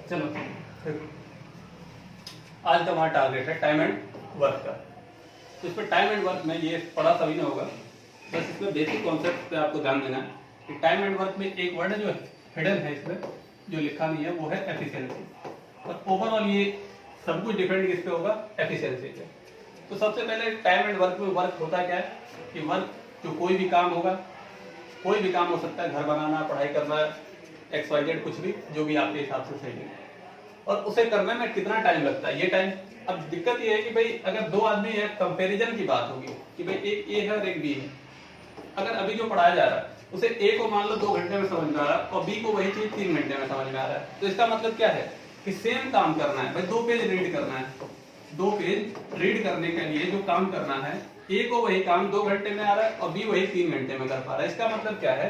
चलो आज का हमारा टारगेट है टाइम एंड वर्क का। तो इस पर टाइम एंड वर्क में ये पढ़ा सभी ने होगा, बस इसमें बेसिक कॉन्सेप्ट पे आपको ध्यान देना है कि टाइम एंड वर्क में एक वर्ड जो हिडन है इसमें जो लिखा नहीं है वो है एफिशिएंसी, और ओवरऑल ये सब कुछ डिपेंड किस पे होगा, एफिशिएंसी पे। तो सबसे पहले टाइम एंड वर्क में वर्क होता क्या है कि वर्क जो कोई भी काम होगा, कोई भी काम हो सकता है, घर बनाना, पढ़ाई करना, XYZ कुछ भी, जो भी आपके हिसाब से सही है, और उसे करने में कितना टाइम लगता है ये टाइम। अब दिक्कत ये है कि भाई अगर दो आदमी है, कंपैरिजन की बात होगी कि भाई एक ए है और एक बी है। अगर अभी जो पढ़ाया जा रहा है उसे ए को मान लो 2 घंटे में समझ में आ रहा है और बी को वही चीज 3 घंटे में समझ में आ रहा है, तो इसका मतलब क्या है कि सेम काम करना है भाई, 2 पेज रीड करना है। 2 पेज रीड करने के लिए जो काम करना है, ए को वही काम 2 घंटे में आ रहा है और बी वही 3 घंटे में कर पा रहा है। इसका मतलब क्या है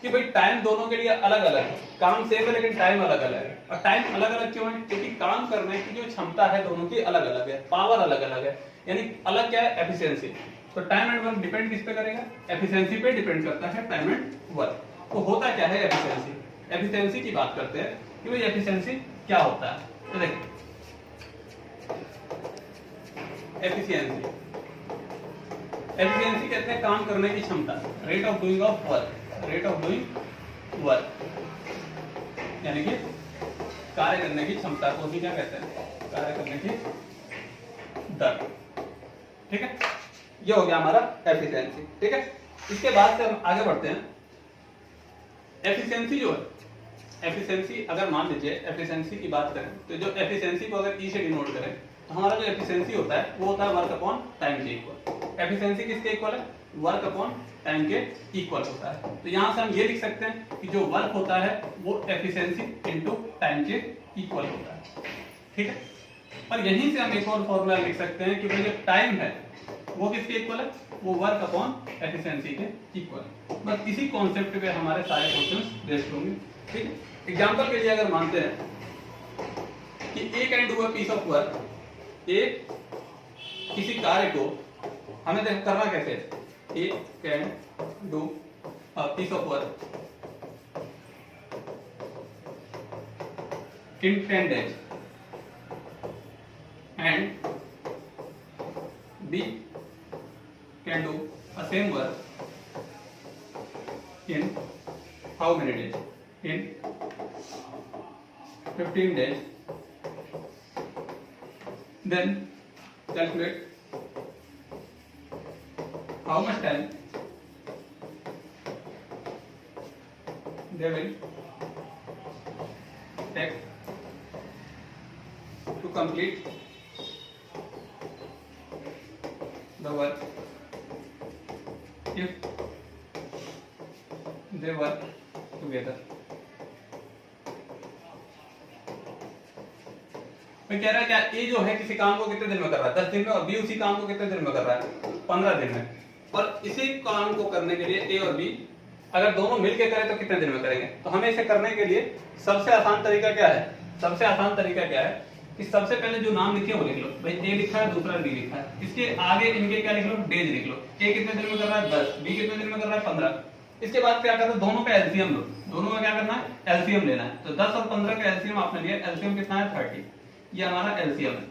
कि भाई टाइम दोनों के लिए अलग अलग है, काम सेम है लेकिन टाइम अलग अलग है। और टाइम अलग अलग क्यों है? क्योंकि काम करने की जो क्षमता है दोनों की अलग अलग है, पावर अलग अलग है, यानी अलग क्या है, एफिशिएंसी। तो टाइम एंड वर्क डिपेंड किस पे करेगा, एफिशिएंसी पे डिपेंड करता है टाइम एंड वर्क। तो होता क्या है एफिशिएंसी, एफिशिएंसी की बात करते हैं कि भाई एफिशिएंसी क्या होता है। तो देखिए एफिशिएंसी, एफिशिएंसी कहते हैं काम करने की क्षमता, rate of doing of work, rate of doing work, यानी कि कार्य करने की क्षमता को ही क्या कहते हैं, कार्य करने की दर। ठीक है, ये हो गया हमारा एफिशिएंसी। ठीक है, इसके बाद से हम आगे बढ़ते हैं। एफिशिएंसी जो है, एफिशिएंसी अगर मान लीजिए एफिशिएंसी की बात करें तो जो एफिशिएंसी को अगर ई से डिनोट करें तो हमारा जो एफिशिएंसी होता है वो होता है वर्क अपॉन टाइम के इक्वल। एफिशिएंसी किसके इक्वल है, वर्क अपॉन टाइम के इक्वल होता है। तो यहां से हम ये लिख सकते हैं कि जो वर्क होता है वो एफिशिएंसी इनटू टाइम के इक्वल होता है। ठीक है, और यहीं से हम एक और फॉर्मूला लिख सकते हैं कि भाई जो टाइम है वो किसके इक्वल है, वो वर्क अपॉन एफिशिएंसी के इक्वल। बस इसी कॉन्सेप्ट पे हमारे सारे क्वेश्चंस बेस्ड होंगे। ठीक है, एग्जांपल के लिए अगर मानते हैं कि A can do a piece of work, A किसी कार्य को हमें देख करना कैसे है, A can do a piece of work in 10 days and B can do a same work in how many days, in 15 days. Then calculate how much time they will take to complete the work if they work together। मैं कह रहा है क्या ए जो है किसी काम को कितने दिन में कर रहा है, 10 दिन में, और बी उसी काम को कितने दिन में कर रहा है, 15 दिन में। और इसी काम को करने के लिए ए और बी अगर दोनों मिलकर करें तो कितने दिन में करेंगे। तो हमें इसे करने के लिए सबसे आसान तरीका क्या है, सबसे आसान तरीका क्या है कि सबसे पहले जो नाम लिखे वो लिख लो। भाई ए लिखा है, दूसरा बी लिखा है, इसके आगे इनके क्या लिख लो, डेज लिख लो। ए कितने दिन में कर रहा है 10, बी कितने दिन में कर रहा है 15। इसके बाद क्या करना है, दोनों का एलसीएम लो, दोनों का क्या करना है, एलसीएम लेना है। तो 10 और 15 का एलसीएम आपने लिया, एलसीएम कितना है 30, ये हमारा एलसीएम है।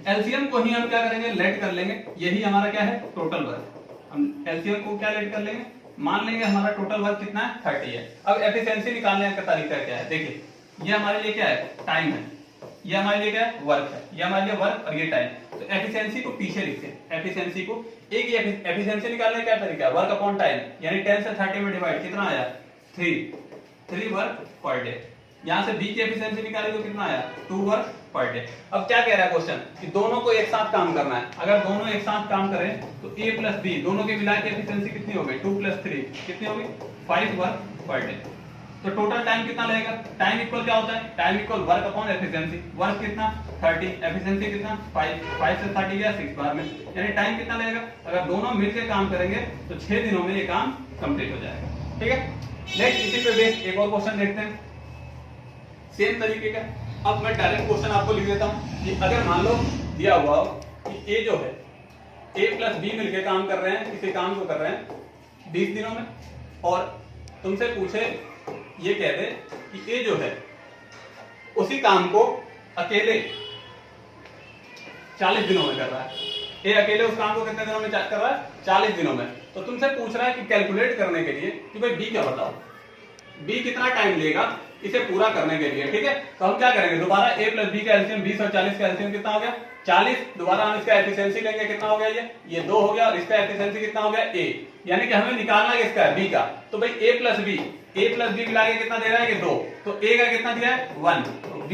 एलसीएम को ही हम क्या करेंगे, लेट कर लेंगे, यही हमारा क्या है, टोटल वर्क। हम एलसीएम को क्या लेट कर लेंगे, मान लेंगे हमारा टोटल वर्क कितना है 30 है। अब एफिशिएंसी निकालने का तरीका क्या है, देखिए ये हमारे लिए क्या है, टाइम है, ये हमारे लिए क्या है, वर्क है, ये हमारे लिए वर्क और ये टाइम। तो एफिशिएंसी को पीछे लिखते हैं, एफिशिएंसी को एक ही एफिशिएंसी निकालने का क्या तरीका है, वर्क अपॉन टाइम, यानी 10 से 30 में डिवाइड कितना आया 3 वर्क पर डे। यहां से बी की एफिशिएंसी निकाली तो कितना आया 2 वर्क पर डे। अब क्या कह रहा है क्वेश्चन कि दोनों को एक साथ काम करना है। अगर दोनों एक साथ काम करें तो ए प्लस बी दोनों के मिला के एफिशिएंसी कितनी हो गई, 2 + 3 कितनी होगी 5 वर्क पर डे। तो टोटल टाइम कितना लगेगा, टाइम इक्वल क्या होता है, time equal work upon efficiency. Work कितना 30, एफिशिएंसी कितना 5 से 30 गया 6 बार में, यानी टाइम कितना लगेगा। अगर दोनों मिलकर काम करेंगे तो 6 दिनों में ये काम कंप्लीट हो जाएगा। ठीक है, नेक्स्ट इसी पे बेस्ड एक और क्वेश्चन देखते हैं सेम तरीके का। अब मैं डायरेक्ट क्वेश्चन आपको लिख देता हूं कि अगर मान लो दिया हुआ हो कि ए जो है ए प्लस बी मिलकर काम कर रहे हैं, किसी काम को कर रहे हैं 20 दिनों में, और तुमसे पूछे ये कह दे कि ए जो है उसी काम को अकेले 40 दिनों में कर रहा है। ये अकेले उस काम को कितने दिनों में कर रहा है? 40 दिनों में। तो तुमसे पूछ रहा है कि कैलकुलेट करने के लिए कि भाई बी क्या बताओ, बी कितना टाइम लेगा इसे पूरा करने के लिए। ठीक है, तो हम क्या करेंगे, दोबारा a प्लस बी का एलसीएम 20 और 40 का एलसीएम कितना हो गया? 40। दोबारा हम इसका एफिशिएंसी लेंगे, कितना हो गया? ये 2 हो गया, और इसका एफिशिएंसी कितना हो गया? a। यानी कि हमें निकालना है इसका b का। तो भाई a प्लस बी मिला के कितना दे रहा है? ये 2। तो a का कितना दिया है? 1। तो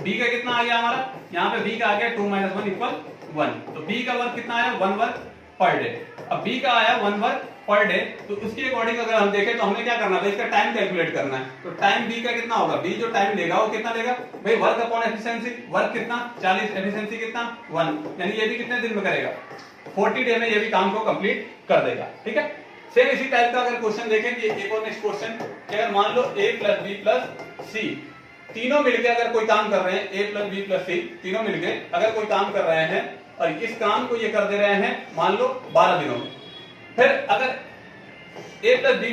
b का कितना आ गया हमारा? यहाँ पे b का आ गया 2 - 1 = 1। तो b का वर्क कितना आया? 1 वर्क पर डे। अब b का आया 1 वर्क पर डे, तो उसके अकॉर्डिंग अगर हम देखें तो हमें क्या करना है, इसका टाइम कैलकुलेट करना है। तो टाइम b का कितना होगा? b जो टाइम लेगा वो कितना लेगा भाई? Work upon efficiency. वर्क कितना? 40, एफिशिएंसी कितना? 1। यानी ये भी कितने दिन में करेगा? 40 डे में ये भी काम को कंप्लीट कर देगा। ठीक है, सेम इसी टाइप का अगर क्वेश्चन देखें कि एक और नेक्स्ट क्वेश्चन, अगर मान लो a प्लस बी प्लस सी तीनों मिलके अगर कोई काम कर रहे हैं, a प्लस बी प्लस सी तीनों मिलके अगर कोई काम कर रहे हैं और इस काम को ये कर दे रहे हैं मान लो 12 दिनों में। फिर अगर a प्लस बी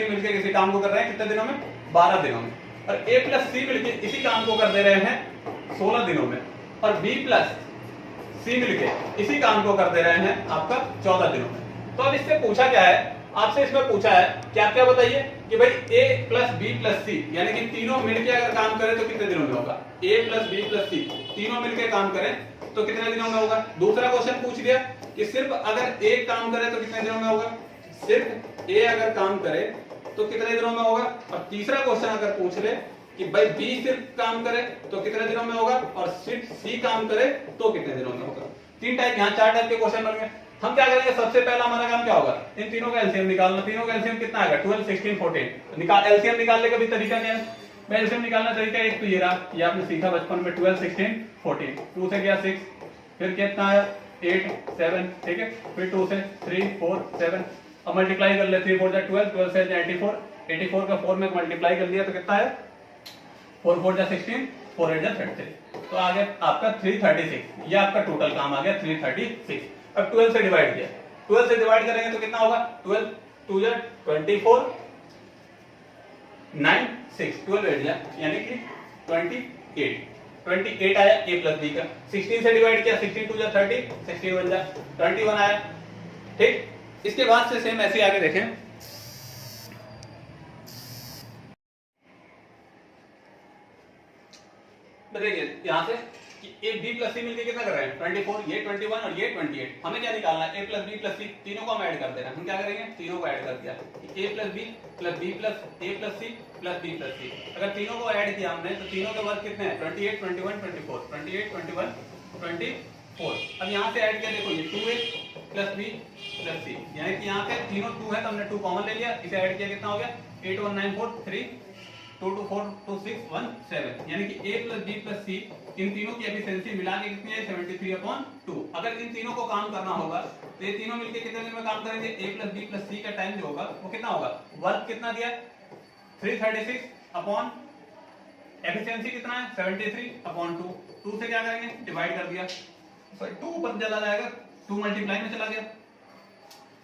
मिलके किसी काम को कर रहे हैं कितने दिनों में? 12 दिनों में। और a प्लस सी मिलके इसी काम को कर दे रहे हैं 16 दिनों में। और b प्लस सी मिलके इसी काम को कर दे रहे हैं आपका 14 दिनों में। तो अब इससे पूछा क्या है, आपसे इसमें पूछा है क्या क्या बताइए कि भाई a प्लस बी प्लस सी यानी कि तीनों मिलके अगर काम करें तो कितने दिनों में होगा? a प्लस बी प्लस सी तीनों मिलके काम करें तो कितने दिनों में होगा? दूसरा क्वेश्चन पूछ दिया कि सिर्फ अगर a काम करे तो कितने दिनों में होगा? सिर्फ a अगर काम करे तो कितने दिनों में होगा? और तीसरा क्वेश्चन अगर पूछ ले कि भाई b सिर्फ काम करे तो कितने दिनों में होगा, और सिर्फ c काम करे तो कितने दिनों में होगा। 3 टाइप, यहाँ 4 टाइप के क्वेश्चन बन गए। हम क्या करेंगे, सबसे पहला हमारा काम क्या होगा? इन तीनों का एलसीएम निकालना। तीनों का एलसीएम कितना आएगा? 12, 16, 14। निकाल एलसीएम निकालने का भी तरीका क्या है? मैं एलसीएम निकालना तरीका एक तो ये रहा, ये आपने सीखा बचपन में, 12, 16, 14। 2 से गया 6, फिर कितना आया? 8, 7। ठीक है, फिर 2 से 3, 4, 7। अब मल्टीप्लाई कर ले, 3 4 जा 12, 12 से 84, 84 का 4 में मल्टीप्लाई कर लिया तो कितना है? 4 4 जा 16, 4 8 जा 33। तो आ गया आपका 336। ये आपका टोटल काम आ गया 336। अब 12 से डिवाइड किया, 12 से डिवाइड करेंगे तो कितना होगा? 12 2 जा 24, 9 6, 12 8 जा यानी कि 28 आया a प्लस बी का। 16 से डिवाइड किया, 16 2 जा 30, 16 1 जा 21 आया। ठीक, इसके बाद से सेम ऐसे आगे देखें। देखिए यहां से कि a b प्लस सी मिलकर कितना कर रहे हैं? 24, ये 21 और ये 28। हमें क्या निकालना है? a प्लस बी प्लस सी तीनों को हम ऐड कर देना है। हम क्या करेंगे? तीनों को ऐड कर दिया, a plus B plus B plus a plus C plus b plus C. अगर तीनों को ऐड किया हमने तो तीनों के वर्ग कितने हैं? 28, 21, 24, 28, 21, 24। अब यहाँ से ऐड किया, देखो ये 2a प्लस b प्लस सी यानी कि यहाँ पे तीनों 2 है तो हमने 2 कॉमन ले लिया, इसे ऐड किया कितना हो गया? 8 1 9 4 3 2 2 4 2 6 1 7 यानी कि a plus b plus c इन तीनों की एफिशिएंसी मिला के कितनी है? 73/2। अगर इन तीनों को काम करना होगा तो ये तीनों मिलके कितने दिन में काम करेंगे? a plus b plus c का टाइम जो होगा वो कितना होगा? वर्क कितना दिया है? 336 अपॉन एफिशिएंसी कितना है? 73/2। 2 से क्या करेंगे? डिवाइड कर दिया, सॉरी 2 ऊपर चला जाएगा, 2 मल्टीप्लाई में चला गया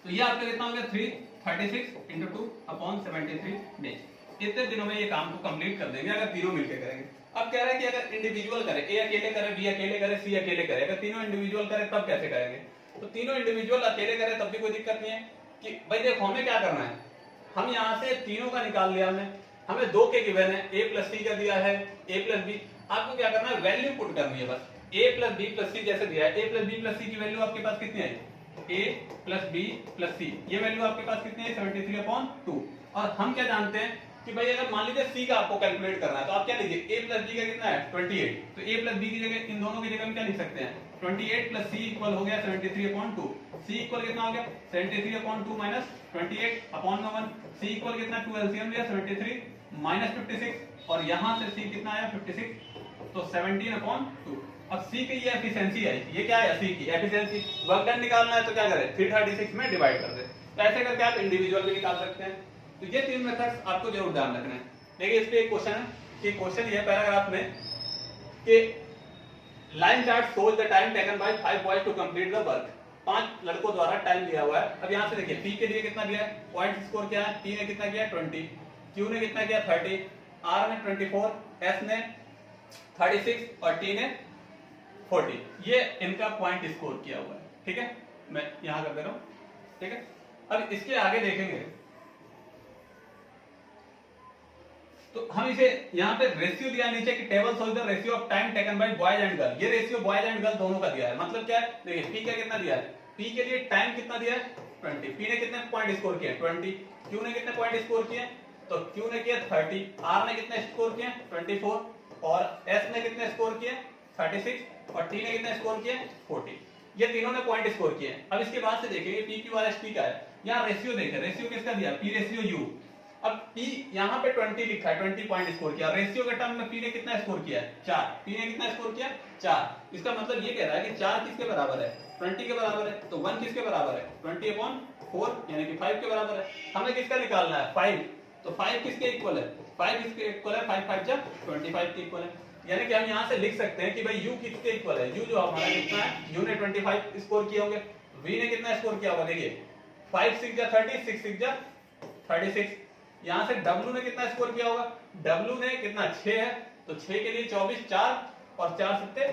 तो ये आपका कितना हो गया? 336 × 2/73 डेज। इतने दिनों में ये काम को कंप्लीट कर देंगे अगर तीनों मिलकर करेंगे। अब कह रहे हैं कि अगर इंडिविजुअल करे, ए अकेले करे, बी अकेले करे, सी अकेले करे, अगर तीनों इंडिविजुअल करे तब कैसे करेंगे? तो तीनों इंडिविजुअल अकेले करे तब भी कोई दिक्कत नहीं है कि भाई देखो हमें क्या करना है, हम यहाँ से तीनों का निकाल लिया हमने, हमें 2 के गिवन है, a प्लस सी का दिया है, a प्लस बी। आपको क्या करना है? वैल्यू पुट करनी है बस। a प्लस बी प्लस सी जैसे दिया है, a प्लस बी प्लस सी की वैल्यू आपके पास कितनी आई? a प्लस बी प्लस सी, ये वैल्यू आपके पास कितनी है? 73/2। और हम क्या जानते हैं कि भाई अगर मान लीजिए c का आपको कैलकुलेट करना है तो आप क्या लीजिए? a प्लस b का कितना है? 28। तो a प्लस b की जगह इन दोनों की जगह हम क्या लिख सकते हैं? 28 प्लस c इक्वल हो गया 73/2। c इक्वल कितना हो गया? 73/2 माइनस 28/1। c इक्वल कितना? 2 एलसीएम लिया 73 माइनस 56 और यहां से c कितना आया? 56 तो 17/2। अब c की ये एफिशिएंसी आई, ये क्या है? c की एफिशिएंसी। वर्क डन निकालना है तो क्या करें? 336 में डिवाइड कर दे। तो ऐसे करके आप इंडिविजुअल भी निकाल सकते हैं। तो ये 3 मेथड्स आपको जरूर ध्यान रखना है। देखिए इस पे एक क्वेश्चन है कि क्वेश्चन ये पैराग्राफ में कि line chart shows the time taken by 5 boys to complete the work. 5 लड़कों द्वारा टाइम दिया हुआ है। अब यहाँ से देखिए p के लिए कितना दिया है? पॉइंट स्कोर क्या है? p ने कितना किया? 20, q ने कितना किया? 30, r ने 24, s ने 36 और टी ने 40। ये इनका पॉइंट स्कोर किया हुआ है, ठीक है, मैं यहां कर दे रहा हूं, ठीक है। अब इसके आगे देखेंगे तो हम इसे यहाँ पे रेशियो दिया नीचे कि table shows the ratio of time taken bye boys and girl. ये रेशियो बॉयज एंड गर्ल दोनों का दिया है, मतलब क्या है, देखिए पी का कितना दिया है, पी के लिए टाइम कितना दिया है 20, पी ने कितने पॉइंट स्कोर किए 20, क्यू ने कितने पॉइंट स्कोर किए, तो क्यू ने किया 30, आर ने कितने स्कोर किए 24 और एस ने कितने स्कोर किए 36 और टी ने कितने स्कोर किए 40। ये तीनों ने पॉइंट स्कोर किए। अब इसके बाद से देखेंगे P Q R S T का है, यहाँ रेशियो देखें, रेशियो किसका दिया, पी रेशियो यू। अब P यहाँ पे 20 लिखा है, 20 पॉइंट स्कोर किया, रेशियो के टर्म में P ने कितना स्कोर किया है 4, P ने कितना स्कोर किया 4। इसका मतलब ये कह रहा है कि 4 किसके बराबर है 20 के बराबर है, तो 1 किसके बराबर है 20/4 यानी कि 5 के बराबर है। हमें किसका निकालना है 5, तो 5 किसके इक्वल है 5 किसके इक्वल है 5 5 जा 25 के इक्वल है। यानी कि हम यहाँ से लिख सकते हैं कि भाई U किसके इक्वल है, U जो हमारा कितना है, U ने 25 स्कोर किए होंगे, V ने कितना स्कोर किया होगा, देखिए 5 6 जा 30, 6 6 जा 36। यहां से W ने कितना स्कोर किया होगा, W ने कितना 6 है, तो 6 के लिए 24, 4 और 4 सत्ते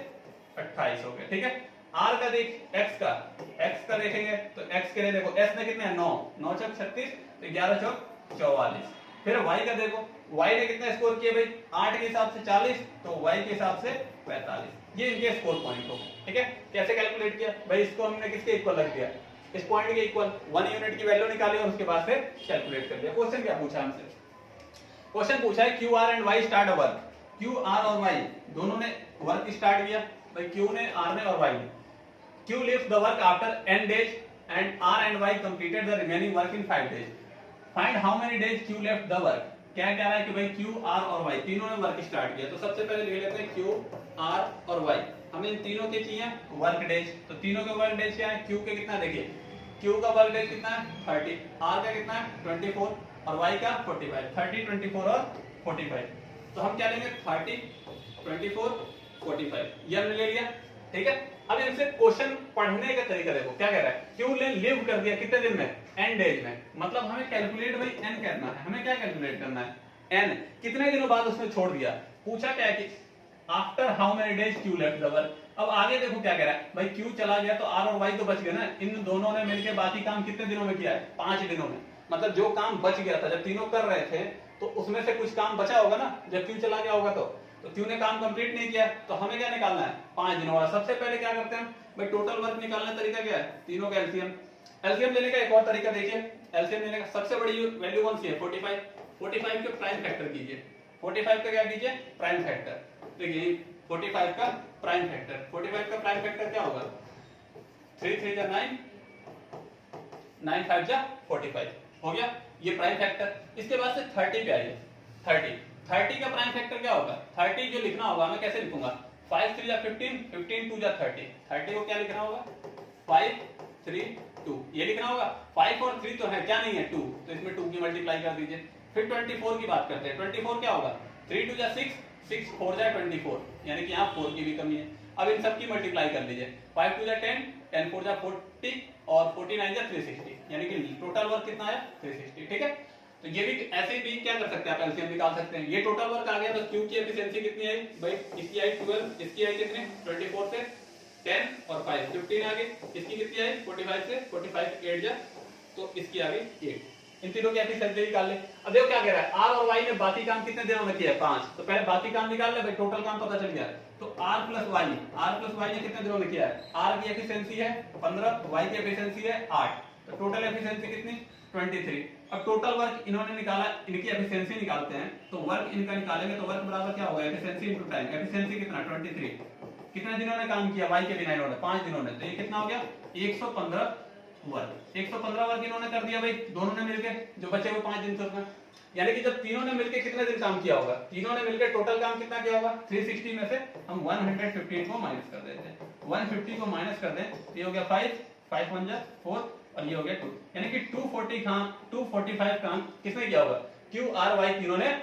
28 हो गए, ठीक है। R का देख, X का देखेंगे तो X के लिए देखो S ने कितने 9, 9 चौक 36, तो 11 चौक 44। फिर Y का देखो, Y ने कितना स्कोर किया भाई 8 के हिसाब से 40, तो Y के हिसाब से 45। ये इनके स्कोर पॉइंट हो, ठीक है। कैसे कैलकुलेट किया भाई, इसको हमने किसके इक्वल रख दिया, इस पॉइंट के इक्वल 1 यूनिट की वैल्यू निकाली और उसके बाद से कैलकुलेट कर दिया। क्वेश्चन क्या पूछा हमसे, क्वेश्चन पूछा है Q R and Y start a work, Q R और वाई दोनों ने वर्क स्टार्ट किया, भाई क्यू ने, आर ने और वाई ने। Q leaves the work after n days and R and Y completed the remaining work in 5 days. Find how many days Q left the work. क्या कह रहा है कि भाई क्यू आर और वाई तीनों ने वर्क स्टार्ट किया, तो सबसे पहले लिख लेते हैं क्यू आर और वाई, हमें इन तीनों के चाहिए वर्क डेज। तो तीनों के वर्क डेज क्या है, क्यू के कितना, देखिए क्यू का वर्क डेज कितना है 30, आर का कितना है 24 और वाई का 45, 30 24 और 45। तो हम क्या लेंगे 30 24 45, ये हमने ले लिया, ठीक है। अब इनसे क्वेश्चन पढ़ने का तरीका देखो, क्या कह रहा है, क्यू ने लिव कर दिया कितने दिन में n डेज में, मतलब हमें कैलकुलेट भाई n करना है, हमें क्या कैलकुलेट करना है n, कितने दिनों बाद उसने छोड़ दिया। पूछा क्या है कि after how many days Q left the work. अब आगे देखो क्या कह रहा है, भाई क्यू चला गया तो आर और वाई तो बच गए ना, इन दोनों ने मिलकर बाकी काम कितने दिनों में किया है 5 दिनों में। मतलब जो काम बच गया था, जब तीनों कर रहे थे तो उसमें से कुछ काम बचा होगा ना, जब क्यू चला गया होगा तो क्यू ने काम कंप्लीट नहीं किया, तो हमें क्या निकालना है 5 दिनों वाला। सबसे पहले क्या करते हैं भाई, टोटल वर्क निकालने का तरीका क्या है, तीनों का एलसीएम। एलसीएम लेने का एक और तरीका देखिए, एलसीएम लेने का सबसे बड़ी वैल्यू कौन सी है 45, 45 के प्राइम फैक्टर कीजिए, 45 का क्या कीजिए प्राइम फैक्टर, देखिए 45 का प्राइम फैक्टर, 45 का प्राइम फैक्टर क्या होगा 3 3 जा 9, 9 5 जा 45 हो गया, ये प्राइम फैक्टर। इसके बाद से 30 पे आइए, 30 का प्राइम फैक्टर क्या होगा, 30 जो लिखना होगा मैं कैसे लिखूंगा 5 3 जा 15, 15 2 जा 30, 30 को क्या लिखना होगा 5 3 2, ये लिखना होगा। 5 और 3 तो है, क्या नहीं है 2, तो इसमें 2 की मल्टीप्लाई कर दीजिए। फिर 24 की बात करते हैं, 24 क्या होगा 3 2 जा 6, 6 4 जा 24, यानी कि यहाँ 4 की भी कमी है। अब इन सब की मल्टीप्लाई कर लीजिए, 5 2 जा 10, 10 4 जा 40 और 49 जा 360, यानी कि टोटल वर्क कितना है 360, ठीक है। तो ये भी ऐसे भी क्या कर सकते हैं आप एलसीएम निकाल सकते हैं। ये टोटल वर्क आ गया, तो क्यू की एफिशिएंसी कितनी आई भाई, इसकी आई 12, इसकी आई कितनी 24 से 10 और 5 15 आ गई, इसकी कितनी आई 45 से 45 8 जा, तो इसकी आ गई 8। इन तीनों की एफिशिएंसी निकाल ले। अब देखो क्या कह रहा है, आर और वाई ने बाकी काम कितने दिनों में किया है 5, तो पहले बाकी काम निकाल ले भाई, टोटल काम पता चल गया। तो आर प्लस वाई ने कितने दिनों में किया है, आर की एफिशिएंसी है 15, वाई की एफिशिएंसी है 8, तो टोटल एफिशिएंसी कितनी 23। अब टोटल वर्क इन्होंने निकाला, इनकी एफिशिएंसी निकालते हैं, तो वर्क इनका निकालेंगे तो वर्क बराबर क्या होगा एफिशिएंसी इनटू टाइम। एफिशिएंसी कितना 23, कितने दिनों ने काम किया वाई के बिना इन्होंने 5 दिनों ने, तो ये कितना हो गया 115 वर्क। 115 वर्क इन्होंने कर दिया भाई दोनों ने मिलके, जो बचे हुए 5 दिन से उसमें, यानी कि जब तीनों ने मिलके कितने दिन काम किया होगा, तीनों ने मिलके टोटल काम कितना किया होगा 360 में से हम 115 को माइनस कर देते हैं, 150 को माइनस कर दें तो ये हो गया 5 5 1 जा 4 और ये हो गया 2, यानी कि 245 काम किसने किया होगा क्यू आर वाई तीनों ने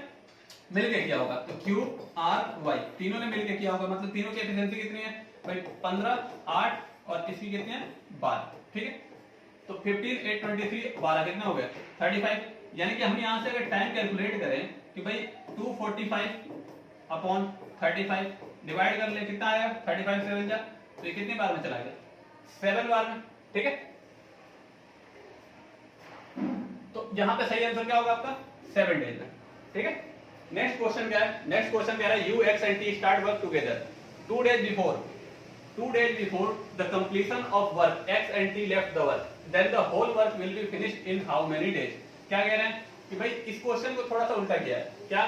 मिलके किया होगा। तो क्यू आर वाई तीनों ने मिलके किया होगा, मतलब तीनों की एफिशिएंसी कितनी है भाई 15 8 और इसकी कितनी है 12, ठीक है। तो 15 8 23 12 कितना हो गया 35, यानी कि हम यहाँ से अगर टाइम कैलकुलेट करें कि भाई 245 अपॉन 35 डिवाइड कर ले, कितना आया 35 7 जा, तो ये कितनी बार में चला गया 7 बार में, ठीक है। तो यहां पे सही आंसर क्या होगा आपका 7 डेज में, ठीक है। नेक्स्ट क्वेश्चन क्या है, नेक्स्ट क्वेश्चन कह रहा है you x and T start work together 2 days before the completion of work x and t left the work, then the whole work will be finished in how many days। क्या कह रहे हैं कि भाई इस क्वेश्चन को थोड़ा सा उल्टा किया है, क्या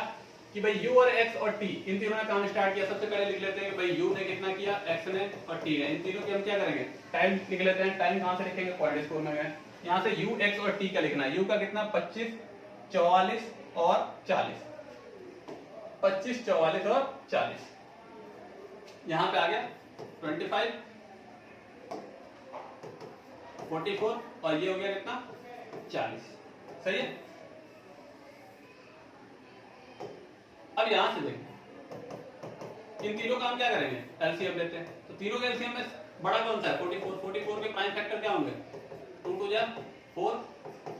कि भाई u और x और t इन तीनों ने काम स्टार्ट किया। सबसे पहले लिख लेते हैं कि भाई u ने कितना किया, x ने और t ने, इन तीनों की हम क्या करेंगे टाइम लिख लेते हैं। टाइम कहां से लिखेंगे, क्वाड्रेटिक स्कोर में गए, यहां से u x और t का लिखना है। u का कितना 25 44 और 40, 25 44 और 40, यहां पे आ गया 25 44 और ये हो गया कितना 40, सही है। अब यहां से देखिए इन तीनों का हम क्या करेंगे एलसीएम लेते हैं, तो तीनों के एलसीएम में बड़ा कौन सा है 44, 44 के प्राइम फैक्टर क्या होंगे 2 2 जा 4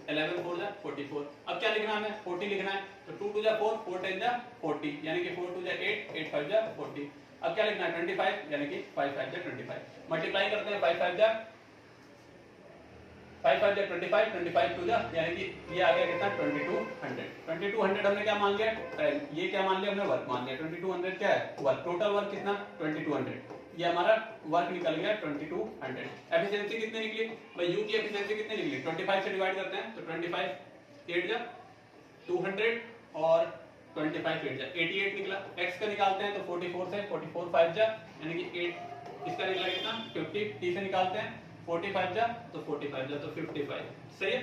11 4 जा 44। अब क्या लिखना है हमें 40 लिखना है, तो 2 2 जा 4 4 10 जा 40, यानी कि 4 2 जा 8 8 5 जा 40। अब क्या लिखना है 25, यानी कि 5 5 जा 25, मल्टीप्लाई करते हैं 5 5 जा 25 25 2 जा, यानी कि ये आ गया कितना 2200। 2200 हमने क्या मान लिया टाइम, ये क्या मान लिया हमने वर्क मान लिया। 2200 क्या है वर्क, टोटल वर्क कितना 2200, ये हमारा वर्क निकल गया 2200। एफिशिएंसी कितनी निकली भाई, यू की एफिशिएंसी कितनी निकली 25 से डिवाइड करते हैं तो 25 8 जा 200 और 25 8 जा 88 निकला। x का निकालते हैं तो 44 से 44 5 जा, यानी कि 8, इसका निकला कितना 50, t से निकालते हैं 45 जा तो 45 जा तो 55, सही है।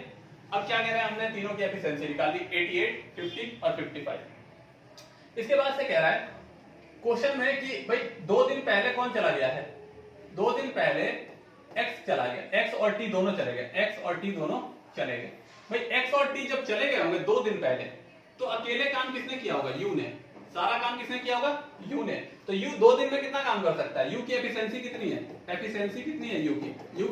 अब क्या कह रहे हैं हमने तीनों की एफिशिएंसी निकाल दी 88 50 और 55। इसके बाद से कह रहा है क्वेश्चन में कि भाई 2 दिन पहले कौन चला गया है, 2 दिन पहले x चला गया, x और t दोनों चले गए, x और t दोनों चले गए। भाई x और t जब चले गए होंगे 2 दिन पहले, तो अकेले काम किसने किया होगा u ने, सारा काम किसने किया होगा u ने। तो u 2 दिन में कितना काम कर सकता है, u की एफिशिएंसी कितनी है, एफिशिएंसी कितनी है u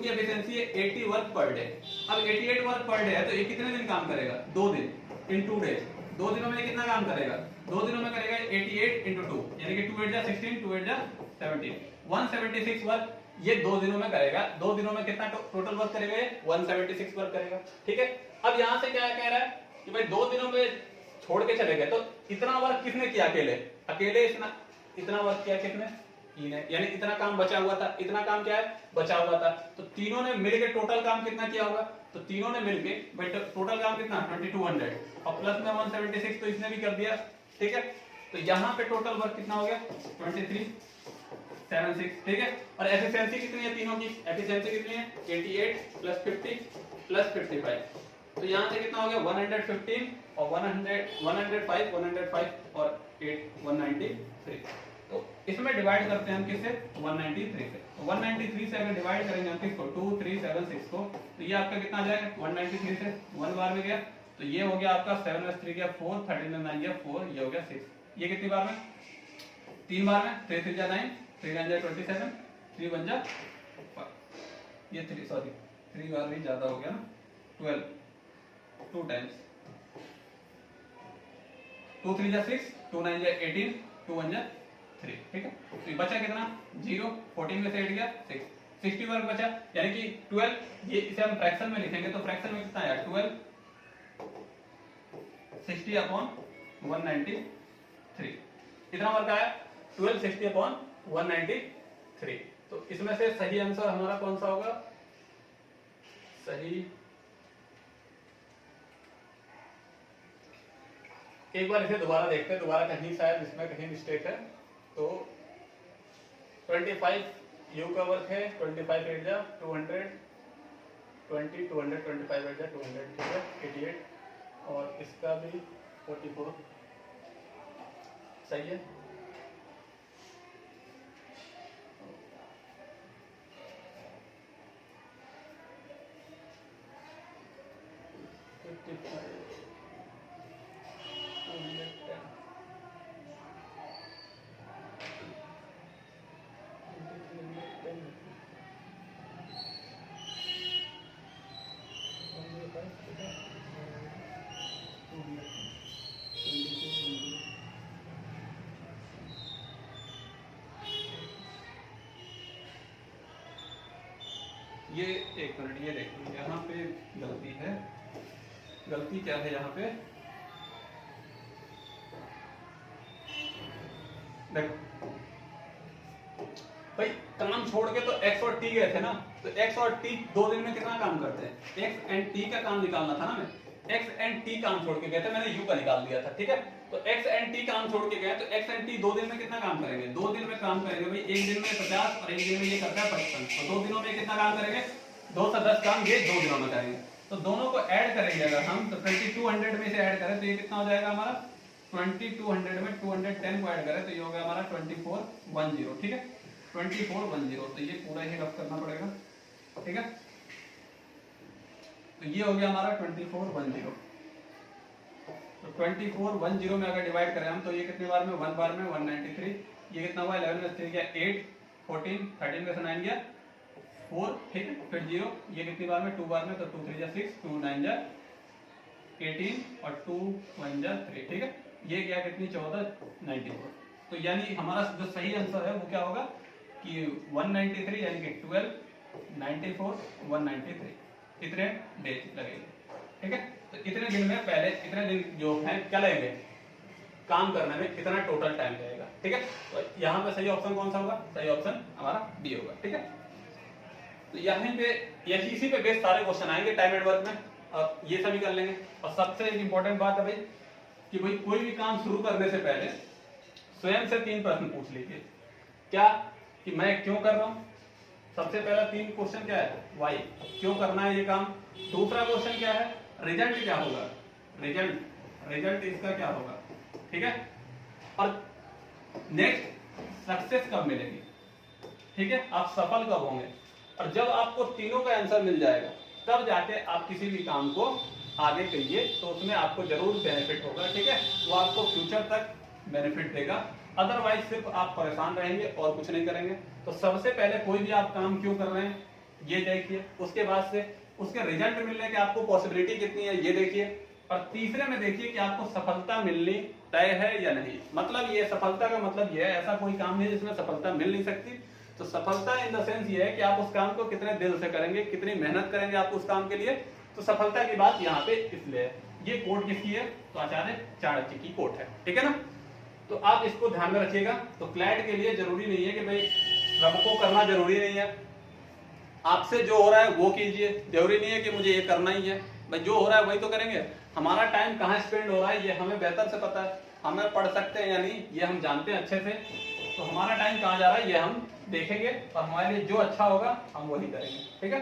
की एफिशिएंसी है 80 वर्क पर डे। अब 88 वर्क पर डे है तो ये कितने दिन काम करेगा 2 दिन इन 2 डेज, 2 दिनों में कितना काम करेगा 2 दिनों में करेगा 88 into 2, यानी कि 2 8 जा 16 2 8 जा 17 176 वर्क ये 2 दिनों में करेगा। 2 दिनों में कितना टोटल वर्क करेगा ये 176 वर्क करेगा, ठीक है। अब यहां से क्या कह रहा है कि भाई 2 दिनों में छोड़ के चले गए, तो इतना वर्क किसने किया अकेले, अकेले इतना वर्क किया किसने ने, यानी इतना काम बचा हुआ था, इतना काम क्या है बचा हुआ था। तो तीनों ने मिलकर टोटल काम कितना किया होगा, तो तीनों ने मिलकर भाई टोटल काम कितना 2200 और प्लस में 176 तो इसने भी कर दिया, ठीक है। तो यहाँ पे टोटल वर्क कितना हो गया 2376, ठीक है। और एफिशिएंसी कितनी है तीनों की, एफिशिएंसी कितनी है 88 प्लस 50 प्लस 55, तो यहाँ से कितना हो गया 115 और 105 और 8 193। तो इसमें डिवाइड करते हैं हम किससे 193 से, तो 193 से अगर डिवाइड करेंगे हम किसको 2376 को, तो ये आपका कितना आ जाएगा 193 से 1 बार में गया, तो ये हो गया आपका 7 + 3 गया 4 13 में 9 गया 4, ये हो गया 6, ये कितनी बार में 3 बार में 3 3 जा 9 3 9 जा 27 3 1 जा 5, ये 3 बार भी ज्यादा हो गया ना 12 2 टाइम्स 2 3 जा 6 2 9 जा 18 2 1 जा 3, ठीक है। तो ये बचा कितना 0 14 में से 8 गया 6 60 वर्क बचा, यानी कि 12, ये इसे हम फ्रैक्शन में लिखेंगे तो फ्रैक्शन में कितना आया 12 60 अपॉन 193, कितना वर्क आया 12 60 अपॉन 193। तो इसमें से सही आंसर हमारा कौन सा होगा, सही एक बार इसे दोबारा देखते हैं, दोबारा कहीं शायद इसमें कहीं मिस्टेक है। तो 25 यू का वर्क है 25 8 जा 200 20 200 25 8 जा 200, ठीक है 88 और इसका भी 44, सही है। ये एक मिनट, ये देखो यहाँ पे गलती है। गलती क्या है यहाँ पे, देखो भाई काम छोड़ के तो x और t गए थे ना, तो x और t 2 दिन में कितना काम करते हैं, x एंड t का काम निकालना था ना। मैं x एंड t काम छोड़ के गए थे, मैंने u का निकाल दिया था, ठीक है। तो x एंड t काम छोड़ के गए तो x एंड t 2 दिन में कितना काम करेंगे, 2 दिन में काम करेंगे भाई। एक दिन में 50 और एक दिन में ये करता है 55, तो 2 दिनों में कितना काम करेंगे, 2 से 10 काम ये 2 दिनों में करेंगे। तो दोनों को ऐड करेंगे अगर हम, तो 2200 में से ऐड करें तो ये कितना हो जाएगा हमारा, 2200 में 210 को ऐड करें तो ये हो गया हमारा 2410, ठीक है 2410। तो ये पूरा ही रफ करना पड़ेगा, ठीक है। तो ये हो गया हमारा 2410। तो 2410 में अगर डिवाइड करें हम तो ये कितने बार में, 1 बार में 193। ये कितना हुआ, 11 में 3 गया 8, 14, 13 में से 9 गया 4, ठीक है। फिर 0, ये कितनी बार में, 2 बार में, तो 2 3 जा 6, 2 9 जा 18 और 2 1 जा 3, ठीक है। ये गया कितनी, 1494। तो यानी हमारा जो सही आंसर है वो क्या होगा कि 193 यानी कि 12, 94, 193 इतने डेज लगेंगे, ठीक है। तो इतने दिन में पहले इतने दिन जो है क्या लगेंगे काम करने में, कितना टोटल टाइम लगेगा, ठीक है। तो यहाँ पे सही ऑप्शन कौन सा होगा, सही ऑप्शन हमारा बी होगा, ठीक है। तो यहाँ पे यही इसी पे बेस सारे क्वेश्चन आएंगे टाइम एंड वर्क में, अब ये सभी कर लेंगे। और सबसे एक इंपॉर्टेंट बात है भाई कि भाई कोई भी काम शुरू करने से पहले स्वयं से 3 प्रश्न पूछ लीजिए। क्या कि मैं क्यों कर रहा हूं, सबसे पहला 3 क्वेश्चन क्या है, वाई, क्यों करना है ये काम। दूसरा क्वेश्चन क्या है, रिजल्ट क्या होगा, रिजल्ट इसका क्या होगा, ठीक है। और नेक्स्ट सक्सेस कब मिलेगी, ठीक है, आप सफल कब होंगे। और जब आपको तीनों का आंसर मिल जाएगा तब जाके आप किसी भी काम को आगे करिए, तो उसमें आपको जरूर बेनिफिट होगा, ठीक है। वो आपको फ्यूचर तक बेनिफिट देगा, अदरवाइज सिर्फ आप परेशान रहेंगे और कुछ नहीं करेंगे। तो सबसे पहले कोई भी आप काम क्यों कर रहे हैं ये देखिए, उसके बाद से उसके रिजल्ट मिलने की आपको पॉसिबिलिटी कितनी है ये देखिए, और तीसरे में देखिए कि आपको सफलता मिलनी तय है या नहीं। मतलब ये सफलता का मतलब ये है, ऐसा कोई काम नहीं जिसमें सफलता मिल नहीं सकती। तो सफलता इन द सेंस ये है कि आप उस काम को कितने दिल से करेंगे, कितनी मेहनत करेंगे आप उस काम के लिए। तो सफलता की बात यहाँ पे इसलिए है। ये कोट किसकी है, तो आचार्य चाणक्य की कोट है, ठीक है ना। तो आप इसको ध्यान में रखिएगा। तो क्लैट के लिए जरूरी नहीं है कि भाई सबको करना जरूरी नहीं है, आपसे जो हो रहा है वो कीजिए, जरूरी नहीं है कि मुझे ये करना ही है। भाई जो हो रहा है वही तो करेंगे। हमारा टाइम कहाँ स्पेंड हो रहा है ये हमें बेहतर से पता है, हमें पढ़ सकते हैं या नहीं ये हम जानते हैं अच्छे से। तो हमारा टाइम कहाँ जा रहा है ये हम देखेंगे और हमारे लिए जो अच्छा होगा हम वही करेंगे, ठीक है।